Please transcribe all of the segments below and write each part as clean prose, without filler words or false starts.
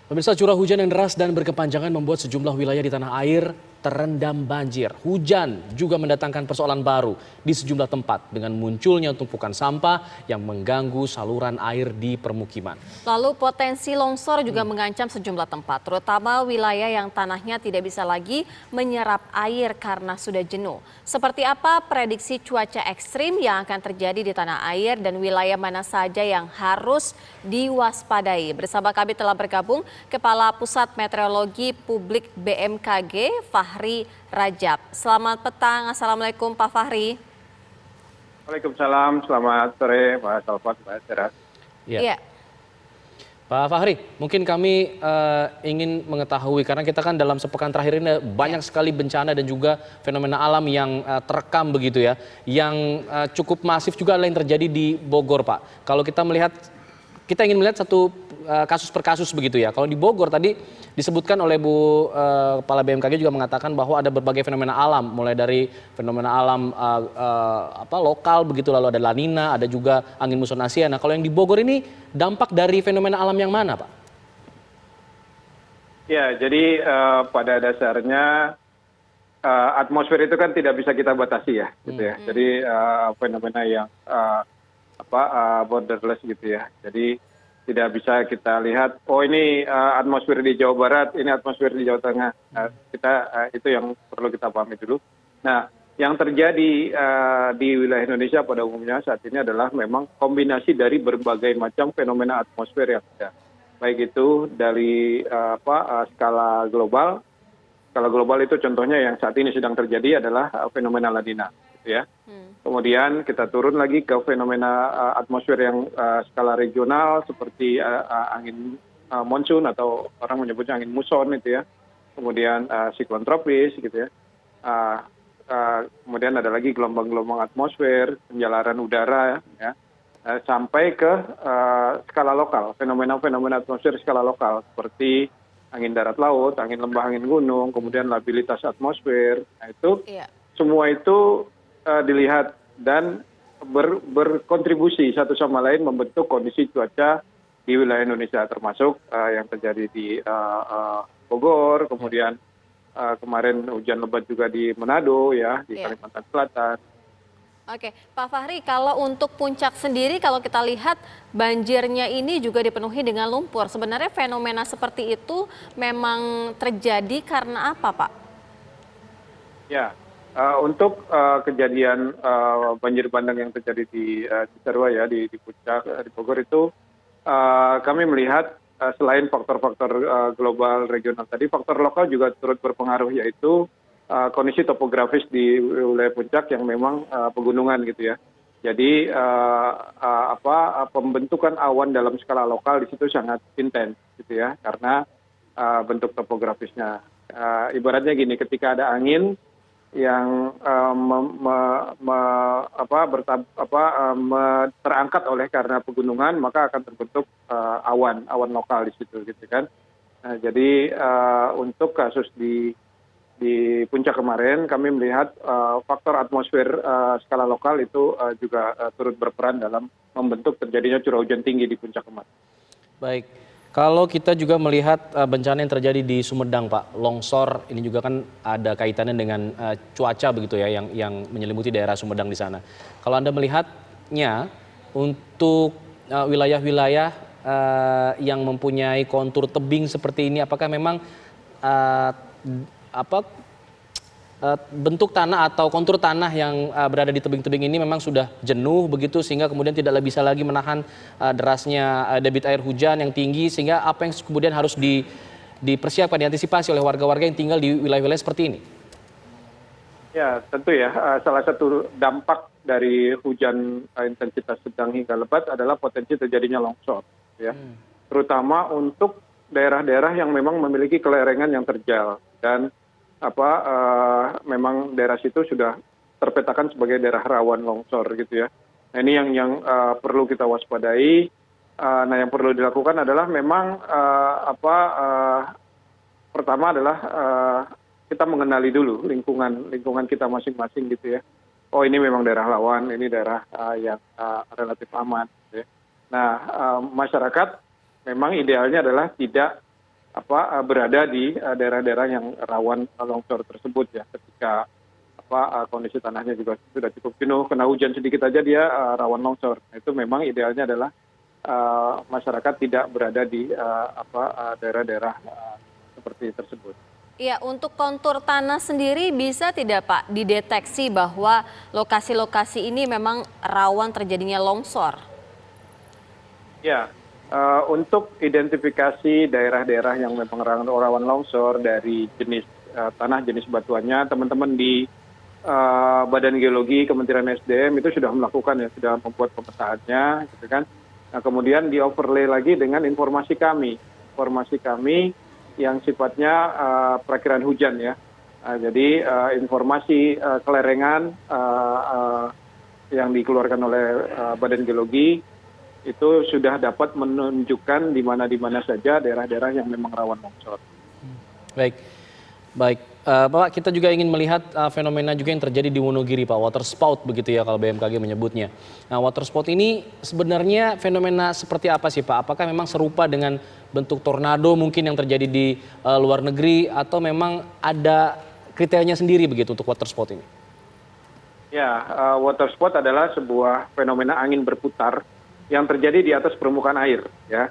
Pemirsa, curah hujan yang deras dan berkepanjangan membuat sejumlah wilayah di tanah air terendam banjir. Hujan juga mendatangkan persoalan baru di sejumlah tempat dengan munculnya tumpukan sampah yang mengganggu saluran air di permukiman. Lalu potensi longsor juga mengancam sejumlah tempat, terutama wilayah yang tanahnya tidak bisa lagi menyerap air karena sudah jenuh. Seperti apa prediksi cuaca ekstrim yang akan terjadi di tanah air dan wilayah mana saja yang harus diwaspadai? Bersama kami telah bergabung Kepala Pusat Meteorologi Publik BMKG, Fahri Rajab. Selamat petang, Assalamualaikum Pak Fahri. Waalaikumsalam, selamat sore Pak Salvat, Pak Serat. Ya. Pak Fahri, mungkin kami ingin mengetahui, karena kita kan dalam sepekan terakhir ini banyak sekali bencana dan juga fenomena alam yang terekam begitu ya, yang cukup masif juga adalah yang terjadi di Bogor, Pak. Kalau kita melihat, kita ingin melihat satu kasus per kasus begitu ya. Kalau di Bogor tadi disebutkan oleh Bu Kepala BMKG juga mengatakan bahwa ada berbagai fenomena alam, mulai dari fenomena alam lokal begitu, lalu ada La Nina, ada juga angin muson Asia. Nah, kalau yang di Bogor ini dampak dari fenomena alam yang mana, Pak? Ya, jadi pada dasarnya atmosfer itu kan tidak bisa kita batasi ya, gitu ya. Jadi fenomena yang borderless gitu ya. Jadi tidak bisa kita lihat, oh ini atmosfer di Jawa Barat, ini atmosfer di Jawa Tengah. Itu yang perlu kita pahami dulu. Nah, yang terjadi di wilayah Indonesia pada umumnya saat ini adalah memang kombinasi dari berbagai macam fenomena atmosfer yang ada. Baik itu dari skala global. Skala global itu contohnya yang saat ini sedang terjadi adalah fenomena La Nina, gitu ya. Kemudian kita turun lagi ke fenomena atmosfer yang skala regional seperti angin monsun atau orang menyebutnya angin muson itu ya. Kemudian siklon tropis gitu ya. Kemudian ada lagi gelombang-gelombang atmosfer, penjalaran udara ya. Sampai ke skala lokal, fenomena-fenomena atmosfer skala lokal seperti angin darat laut, angin lembah, angin gunung, kemudian labilitas atmosfer. Nah, itu semua itu dilihat dan berkontribusi satu sama lain membentuk kondisi cuaca di wilayah Indonesia, termasuk yang terjadi di Bogor, kemudian kemarin hujan lebat juga di Manado ya, di Kalimantan Selatan. Oke, Pak Fahri, kalau untuk puncak sendiri, kalau kita lihat banjirnya ini juga dipenuhi dengan lumpur. Sebenarnya fenomena seperti itu memang terjadi karena apa, Pak? Ya, untuk kejadian banjir bandang yang terjadi di Cisarua ya, di puncak di Bogor itu kami melihat selain faktor-faktor global regional tadi, faktor lokal juga turut berpengaruh, yaitu kondisi topografis di wilayah puncak yang memang pegunungan gitu ya. Jadi pembentukan awan dalam skala lokal di situ sangat intens gitu ya, karena bentuk topografisnya. Ibaratnya gini, ketika ada angin yang terangkat oleh karena pegunungan, maka akan terbentuk awan lokal di situ gitu kan. Nah, jadi untuk kasus di puncak kemarin kami melihat faktor atmosfer skala lokal itu juga turut berperan dalam membentuk terjadinya curah hujan tinggi di puncak kemarin. Baik. Kalau kita juga melihat bencana yang terjadi di Sumedang, Pak, longsor ini juga kan ada kaitannya dengan cuaca begitu ya, yang menyelimuti daerah Sumedang di sana. Kalau Anda melihatnya untuk wilayah-wilayah yang mempunyai kontur tebing seperti ini, apakah memang bentuk tanah atau kontur tanah yang berada di tebing-tebing ini memang sudah jenuh begitu, sehingga kemudian tidak bisa lagi menahan derasnya debit air hujan yang tinggi, sehingga apa yang kemudian harus dipersiapkan, diantisipasi oleh warga-warga yang tinggal di wilayah-wilayah seperti ini? Ya, tentu ya, salah satu dampak dari hujan intensitas sedang hingga lebat adalah potensi terjadinya longsor ya. Terutama untuk daerah-daerah yang memang memiliki kelerengan yang terjal dan memang daerah situ sudah terpetakan sebagai daerah rawan longsor gitu ya. Nah, ini yang perlu kita waspadai. Nah, yang perlu dilakukan adalah memang pertama adalah kita mengenali dulu lingkungan kita masing-masing gitu ya. Oh, ini memang daerah rawan, ini daerah yang relatif aman gitu ya. Nah, masyarakat memang idealnya adalah tidak berada di daerah-daerah yang rawan longsor tersebut ya. Ketika kondisi tanahnya juga sudah cukup jenuh, kena hujan sedikit aja dia rawan longsor. Itu memang idealnya adalah masyarakat tidak berada di daerah-daerah seperti tersebut. Ya, untuk kontur tanah sendiri bisa tidak Pak dideteksi bahwa lokasi-lokasi ini memang rawan terjadinya longsor? Ya, untuk identifikasi daerah-daerah yang memang rawan longsor dari jenis tanah, jenis batuannya, teman-teman di Badan Geologi Kementerian SDM itu sudah melakukan ya, sudah membuat pemetaannya, gitu kan. Nah, kemudian di overlay lagi dengan informasi kami yang sifatnya perakiraan hujan ya. Jadi informasi kelerengan yang dikeluarkan oleh Badan Geologi itu sudah dapat menunjukkan di mana saja daerah-daerah yang memang rawan longsor. Baik, baik. Pak, kita juga ingin melihat fenomena juga yang terjadi di Wonogiri, Pak, water spout begitu ya kalau BMKG menyebutnya. Nah, water spout ini sebenarnya fenomena seperti apa sih, Pak? Apakah memang serupa dengan bentuk tornado mungkin yang terjadi di luar negeri atau memang ada kriterianya sendiri begitu untuk water spout ini? Ya, water spout adalah sebuah fenomena angin berputar yang terjadi di atas permukaan air ya.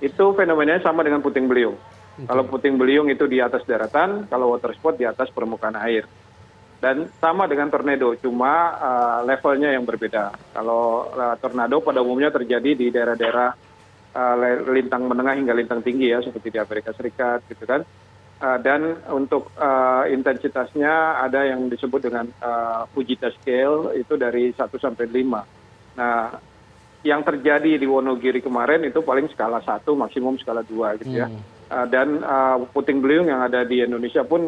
Itu fenomenanya sama dengan puting beliung. Kalau puting beliung itu di atas daratan, kalau water spout di atas permukaan air. Dan sama dengan tornado, cuma levelnya yang berbeda. Kalau tornado pada umumnya terjadi di daerah-daerah lintang menengah hingga lintang tinggi ya, seperti di Amerika Serikat gitu kan. Dan untuk intensitasnya ada yang disebut dengan Fujita scale, itu dari 1 sampai 5. Nah, yang terjadi di Wonogiri kemarin itu paling skala 1, maksimum skala 2 gitu ya. Dan puting beliung yang ada di Indonesia pun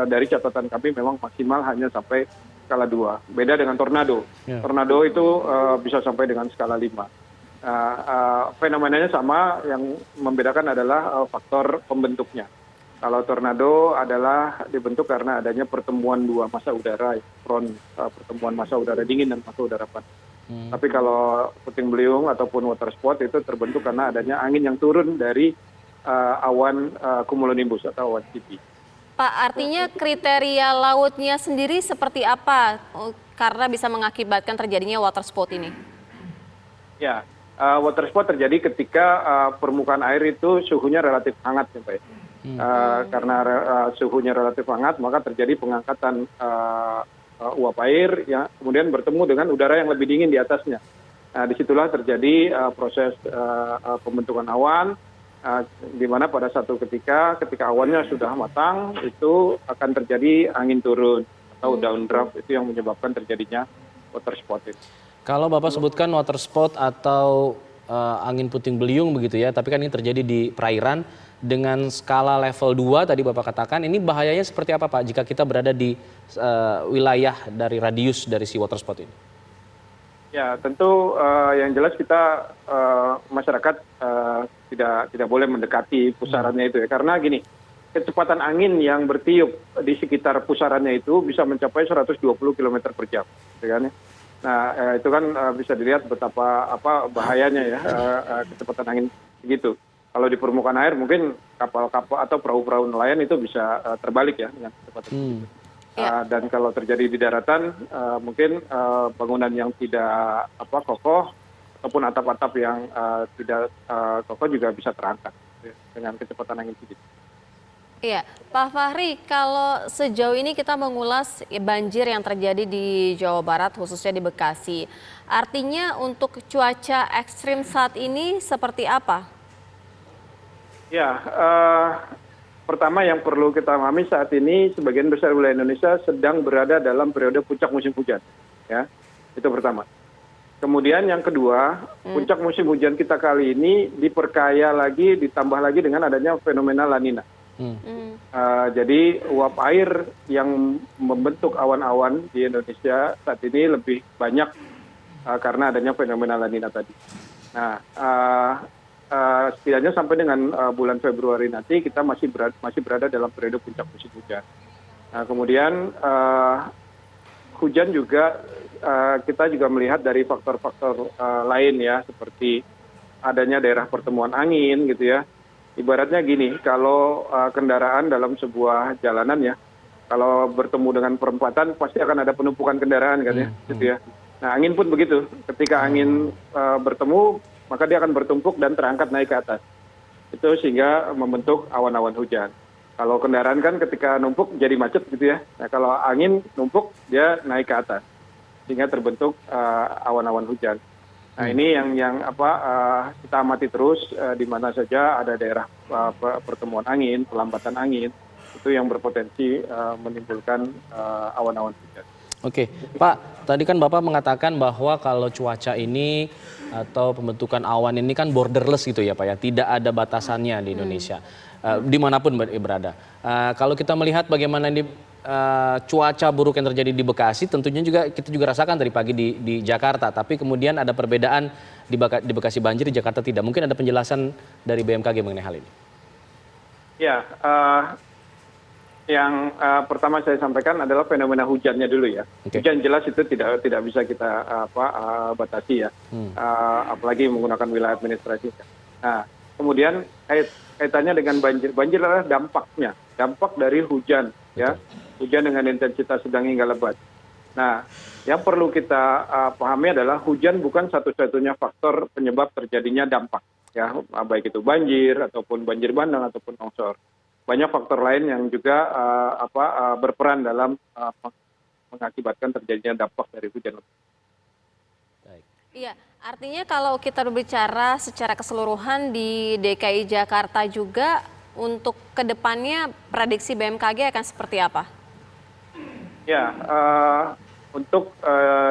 dari catatan kami memang maksimal hanya sampai skala 2. Beda dengan tornado. Tornado itu bisa sampai dengan skala 5. Fenomenanya sama, yang membedakan adalah faktor pembentuknya. Kalau tornado adalah dibentuk karena adanya pertemuan dua massa udara, pertemuan massa udara dingin dan massa udara panas. Tapi kalau puting beliung ataupun water spout itu terbentuk karena adanya angin yang turun dari awan cumulonimbus atau awan CP. Pak, artinya kriteria lautnya sendiri seperti apa karena bisa mengakibatkan terjadinya water spout ini? Ya, water spout terjadi ketika permukaan air itu suhunya relatif hangat ya Pak. Karena suhunya relatif hangat, maka terjadi pengangkatan uap air yang kemudian bertemu dengan udara yang lebih dingin di atasnya. Nah, disitulah terjadi proses pembentukan awan, di mana pada satu ketika awannya sudah matang, itu akan terjadi angin turun atau downdraft, itu yang menyebabkan terjadinya water spout itu. Kalau Bapak sebutkan water spout atau angin puting beliung begitu ya, tapi kan ini terjadi di perairan dengan skala level 2 tadi Bapak katakan, ini bahayanya seperti apa Pak jika kita berada di wilayah dari radius dari si water spout ini? Ya, tentu yang jelas kita masyarakat tidak boleh mendekati pusarannya itu ya, karena gini, kecepatan angin yang bertiup di sekitar pusarannya itu bisa mencapai 120 km per jam, gitu kan ya. Nah, itu kan bisa dilihat betapa bahayanya ya kecepatan angin segitu. Kalau di permukaan air mungkin kapal-kapal atau perahu-perahu nelayan itu bisa terbalik ya dengan kecepatan segitu. Dan kalau terjadi di daratan, mungkin bangunan yang tidak kokoh ataupun atap-atap yang tidak kokoh juga bisa terangkat dengan kecepatan angin segitu. Iya, Pak Fahri, kalau sejauh ini kita mengulas banjir yang terjadi di Jawa Barat, khususnya di Bekasi. Artinya untuk cuaca ekstrim saat ini seperti apa? Ya, pertama yang perlu kita pahami saat ini sebagian besar wilayah Indonesia sedang berada dalam periode puncak musim hujan. Ya, itu pertama. Kemudian yang kedua, puncak musim hujan kita kali ini diperkaya lagi, ditambah lagi dengan adanya fenomena La Nina. Jadi uap air yang membentuk awan-awan di Indonesia saat ini lebih banyak karena adanya fenomena La Nina tadi. Nah, setidaknya sampai dengan bulan Februari nanti kita masih berada dalam periode puncak musim hujan. Nah, kemudian hujan juga kita juga melihat dari faktor-faktor lain ya, seperti adanya daerah pertemuan angin gitu ya. ibaratnya gini, kalau kendaraan dalam sebuah jalanan ya, kalau bertemu dengan perempatan pasti akan ada penumpukan kendaraan kan ya, gitu ya. Nah, angin pun begitu. Ketika angin bertemu, maka dia akan bertumpuk dan terangkat naik ke atas. Itu sehingga membentuk awan-awan hujan. Kalau kendaraan kan ketika numpuk jadi macet gitu ya. Nah, kalau angin numpuk dia naik ke atas sehingga terbentuk awan-awan hujan. Nah, ini yang kita amati terus di mana saja ada daerah pertemuan angin, pelambatan angin itu yang berpotensi menimbulkan awan-awan hujan. Oke, Pak, tadi kan Bapak mengatakan bahwa kalau cuaca ini atau pembentukan awan ini kan borderless gitu ya Pak ya, tidak ada batasannya di Indonesia, dimanapun berada. Kalau kita melihat bagaimana ini cuaca buruk yang terjadi di Bekasi, tentunya kita juga rasakan tadi pagi di Jakarta, tapi kemudian ada perbedaan di Bekasi banjir, di Jakarta tidak. Mungkin ada penjelasan dari BMKG mengenai hal ini. Ya, yang pertama saya sampaikan adalah fenomena hujannya dulu ya. Oke. Hujan jelas itu tidak bisa kita batasi ya, apalagi menggunakan wilayah administrasi. Nah, kemudian kaitannya dengan banjir. Banjir adalah dampaknya, dampak dari hujan ya, hujan dengan intensitas sedang hingga lebat. Nah, yang perlu kita pahami adalah hujan bukan satu-satunya faktor penyebab terjadinya dampak ya, baik itu banjir ataupun banjir bandang ataupun longsor. Banyak faktor lain yang juga berperan dalam mengakibatkan terjadinya dampak dari hujan. Iya, artinya kalau kita berbicara secara keseluruhan di DKI Jakarta juga untuk kedepannya prediksi BMKG akan seperti apa? Ya, untuk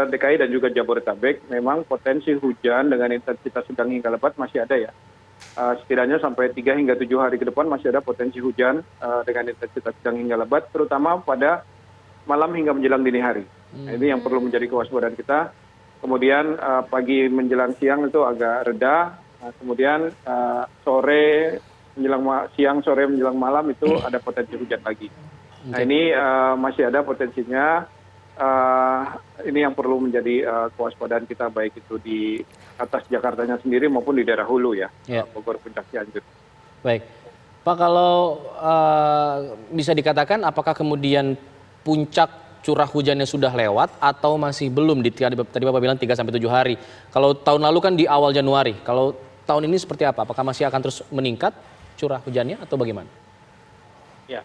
DKI dan juga Jabodetabek memang potensi hujan dengan intensitas sedang hingga lebat masih ada ya. Setidaknya sampai 3 hingga 7 hari ke depan masih ada potensi hujan dengan intensitas sedang hingga lebat, terutama pada malam hingga menjelang dini hari. Nah, ini yang perlu menjadi kewaspadaan kita. Kemudian pagi menjelang siang itu agak reda, kemudian sore menjelang siang, sore menjelang malam itu ada potensi hujan lagi. Nah, ini masih ada potensinya. Ini yang perlu menjadi kewaspadaan kita, baik itu di atas Jakartanya sendiri maupun di daerah hulu ya, Bogor, Puncak, Cianjur. Baik, Pak, kalau bisa dikatakan apakah kemudian puncak curah hujannya sudah lewat atau masih belum? Tadi Bapak bilang 3-7 hari. Kalau tahun lalu kan di awal Januari, kalau tahun ini seperti apa? Apakah masih akan terus meningkat curah hujannya atau bagaimana? Ya.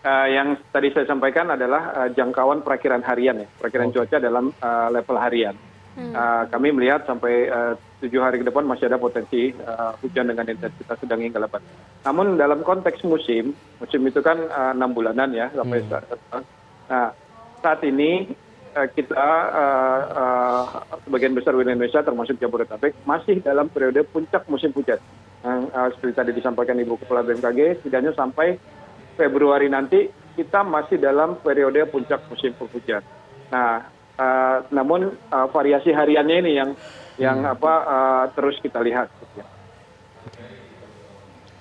Yang tadi saya sampaikan adalah jangkauan perakiran harian ya, perakiran cuaca dalam level harian. Kami melihat sampai 7 hari ke depan masih ada potensi hujan dengan intensitas sedang hingga lebat. Namun dalam konteks musim itu kan 6 bulanan ya sampai nah, saat ini kita sebagian besar wilayah Indonesia termasuk Jabodetabek masih dalam periode puncak musim hujan. Seperti tadi disampaikan Ibu Kepala BMKG, setidaknya sampai Februari nanti kita masih dalam periode puncak musim penghujan. Nah, namun variasi hariannya ini yang terus kita lihat.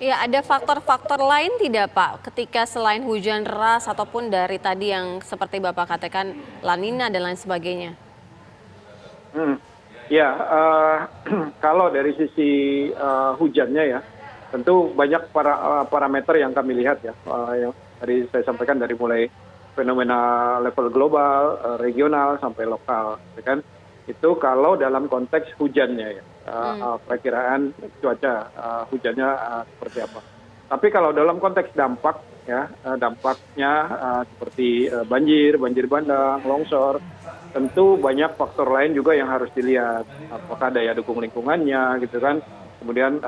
Ya, ada faktor-faktor lain tidak Pak, ketika selain hujan deras ataupun dari tadi yang seperti Bapak katakan La Nina dan lain sebagainya? Ya, kalau dari sisi hujannya ya, tentu banyak parameter yang kami lihat ya, yang tadi saya sampaikan dari mulai fenomena level global, regional sampai lokal, ya kan? Itu kalau dalam konteks hujannya ya, perakiraan cuaca hujannya seperti apa. Tapi kalau dalam konteks dampak ya, dampaknya seperti banjir bandang, longsor, tentu banyak faktor lain juga yang harus dilihat. Apakah daya dukung lingkungannya gitu kan? Kemudian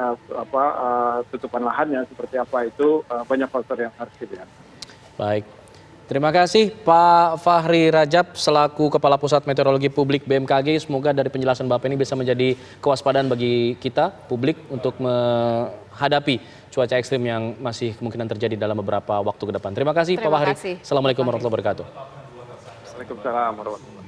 tutupan lahannya seperti apa, itu banyak faktor yang harus dilihat. Baik, terima kasih Pak Fahri Rajab selaku Kepala Pusat Meteorologi Publik BMKG. Semoga dari penjelasan Bapak ini bisa menjadi kewaspadaan bagi kita publik untuk menghadapi cuaca ekstrim yang masih kemungkinan terjadi dalam beberapa waktu ke depan. Terima kasih Pak Fahri. Assalamualaikum warahmatullahi wabarakatuh. Waalaikumsalam warahmatullahi wabarakatuh.